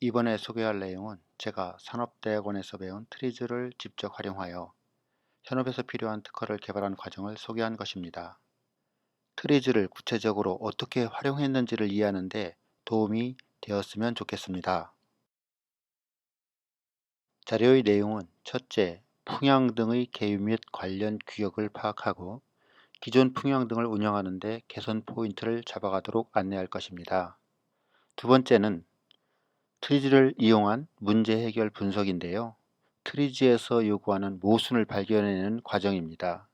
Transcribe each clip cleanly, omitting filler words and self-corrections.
이번에 소개할 내용은 제가 산업대학원에서 배운 트리즈를 직접 활용하여 현업에서 필요한 특허를 개발한 과정을 소개한 것입니다. 트리즈를 구체적으로 어떻게 활용했는지를 이해하는 데 도움이 되었으면 좋겠습니다. 자료의 내용은 첫째, 풍향 등의 개유 및 관련 규격을 파악하고 기존 풍향 등을 운영하는 데 개선 포인트를 잡아가도록 안내할 것입니다. 두 번째는 트리즈를 이용한 문제 해결 분석인데요. 트리즈에서 요구하는 모순을 발견해내는 과정입니다.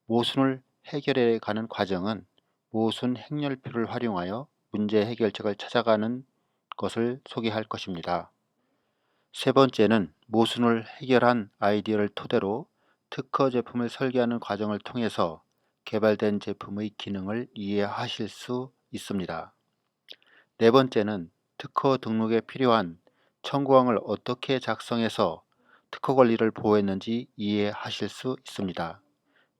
모순을 해결해 가는 과정은 모순 행렬표를 활용하여 문제 해결책을 찾아가는 것을 소개할 것입니다. 세 번째는 모순을 해결한 아이디어를 토대로 특허 제품을 설계하는 과정을 통해서 개발된 제품의 기능을 이해하실 수 있습니다. 네 번째는 특허 등록에 필요한 청구항을 어떻게 작성해서 특허 권리를 보호했는지 이해하실 수 있습니다.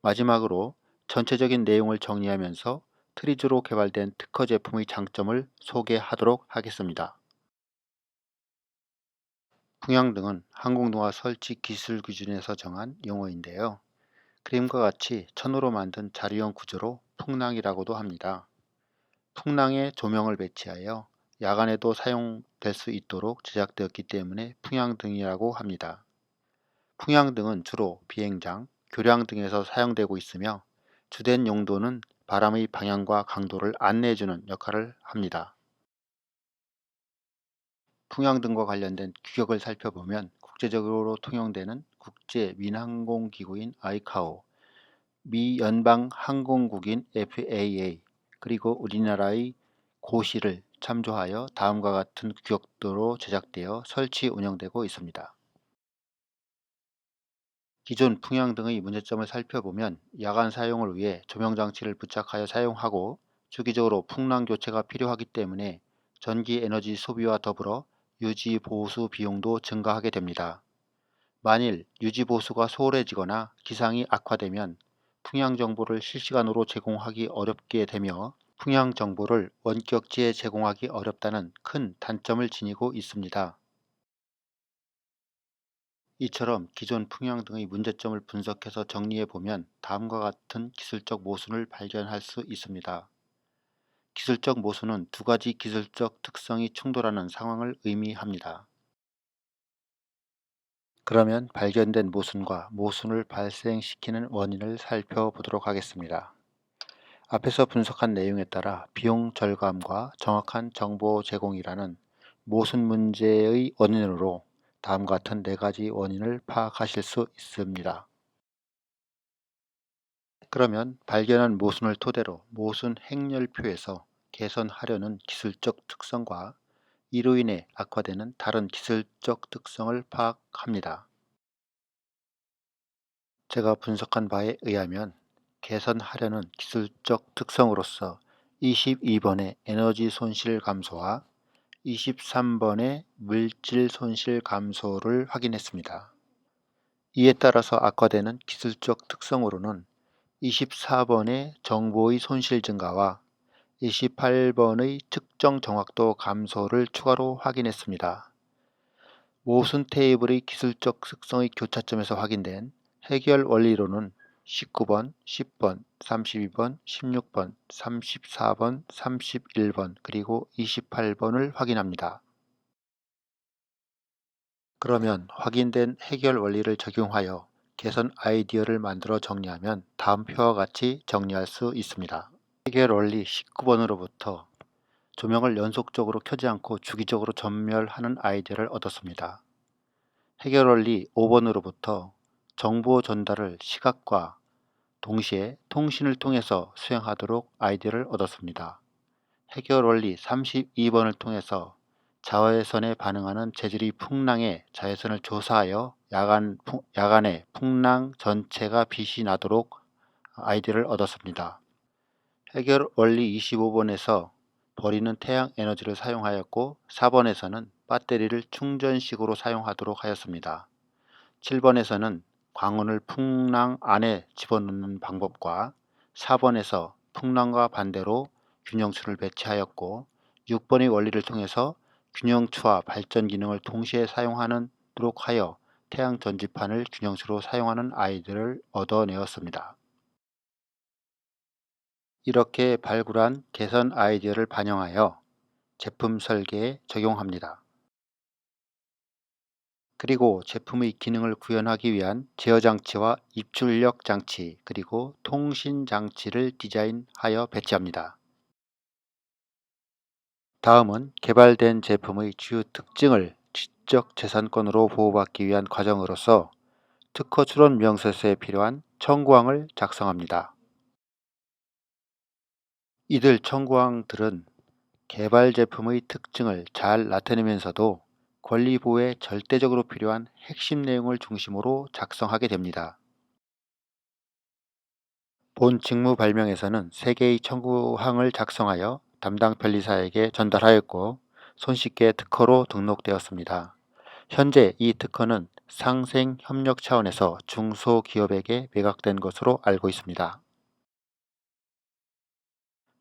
마지막으로 전체적인 내용을 정리하면서 트리즈로 개발된 특허 제품의 장점을 소개하도록 하겠습니다. 풍향 등은 항공동화 설치 기술 기준에서 정한 용어인데요. 그림과 같이 천으로 만든 자리형 구조로 풍랑이라고도 합니다. 풍랑에 조명을 배치하여 야간에도 사용될 수 있도록 제작되었기 때문에 풍향등이라고 합니다. 풍향등은 주로 비행장, 교량 등에서 사용되고 있으며 주된 용도는 바람의 방향과 강도를 안내해주는 역할을 합니다. 풍향등과 관련된 규격을 살펴보면 국제적으로 통용되는 국제민항공기구인 아이카오, 미 연방항공국인 FAA, 그리고 우리나라의 고시를 참조하여 다음과 같은 규격도로 제작되어 설치 운영되고 있습니다. 기존 풍향 등의 문제점을 살펴보면 야간 사용을 위해 조명장치를 부착하여 사용하고 주기적으로 풍랑 교체가 필요하기 때문에 전기 에너지 소비와 더불어 유지 보수 비용도 증가하게 됩니다. 만일 유지 보수가 소홀해지거나 기상이 악화되면 풍향 정보를 실시간으로 제공하기 어렵게 되며 풍향 정보를 원격지에 제공하기 어렵다는 큰 단점을 지니고 있습니다. 이처럼 기존 풍향 등의 문제점을 분석해서 정리해보면 다음과 같은 기술적 모순을 발견할 수 있습니다. 기술적 모순은 두 가지 기술적 특성이 충돌하는 상황을 의미합니다. 그러면 발견된 모순과 모순을 발생시키는 원인을 살펴보도록 하겠습니다. 앞에서 분석한 내용에 따라 비용 절감과 정확한 정보 제공이라는 모순 문제의 원인으로 다음과 같은 네 가지 원인을 파악하실 수 있습니다. 그러면 발견한 모순을 토대로 모순 행렬표에서 개선하려는 기술적 특성과 이로 인해 악화되는 다른 기술적 특성을 파악합니다. 제가 분석한 바에 의하면 개선하려는 기술적 특성으로서 22번의 에너지 손실 감소와 23번의 물질 손실 감소를 확인했습니다. 이에 따라서 악화되는 기술적 특성으로는 24번의 정보의 손실 증가와 28번의 측정 정확도 감소를 추가로 확인했습니다. 모순 테이블의 기술적 특성의 교차점에서 확인된 해결 원리로는 19번, 10번, 32번, 16번, 34번, 31번, 그리고 28번을 확인합니다. 그러면 확인된 해결 원리를 적용하여 개선 아이디어를 만들어 정리하면 다음 표와 같이 정리할 수 있습니다. 해결 원리 19번으로부터 조명을 연속적으로 켜지 않고 주기적으로 전멸하는 아이디어를 얻었습니다. 해결 원리 5번으로부터 정보 전달을 시각과 동시에 통신을 통해서 수행하도록 아이디어를 얻었습니다. 해결 원리 32번을 통해서 자외선에 반응하는 재질의 풍랑의 자외선을 조사하여 야간에 풍랑 전체가 빛이 나도록 아이디어를 얻었습니다. 해결 원리 25번에서 버리는 태양 에너지를 사용하였고 4번에서는 배터리를 충전식으로 사용하도록 하였습니다. 7번에서는 광원을 풍랑 안에 집어넣는 방법과 4번에서 풍랑과 반대로 균형수를 배치하였고 6번의 원리를 통해서 균형추와 발전 기능을 동시에 사용하도록 하여 태양 전지판을 균형수로 사용하는 아이디어를 얻어내었습니다. 이렇게 발굴한 개선 아이디어를 반영하여 제품 설계에 적용합니다. 그리고 제품의 기능을 구현하기 위한 제어 장치와 입출력 장치 그리고 통신 장치를 디자인하여 배치합니다. 다음은 개발된 제품의 주요 특징을 지적 재산권으로 보호받기 위한 과정으로서 특허 출원 명세서에 필요한 청구항을 작성합니다. 이들 청구항들은 개발 제품의 특징을 잘 나타내면서도 권리 보호에 절대적으로 필요한 핵심 내용을 중심으로 작성하게 됩니다. 본 직무 발명에서는 3개의 청구항을 작성하여 담당 변리사에게 전달하였고 손쉽게 특허로 등록되었습니다. 현재 이 특허는 상생 협력 차원에서 중소기업에게 매각된 것으로 알고 있습니다.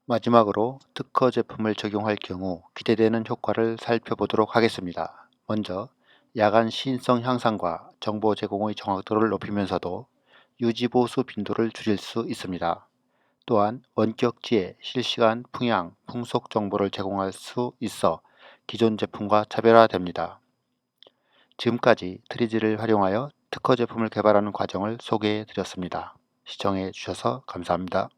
마지막으로 특허 제품을 적용할 경우 기대되는 효과를 살펴보도록 하겠습니다. 먼저 야간 시인성 향상과 정보 제공의 정확도를 높이면서도 유지보수 빈도를 줄일 수 있습니다. 또한 원격지에 실시간 풍향, 풍속 정보를 제공할 수 있어 기존 제품과 차별화됩니다. 지금까지 트리지를 활용하여 특허 제품을 개발하는 과정을 소개해 드렸습니다. 시청해 주셔서 감사합니다.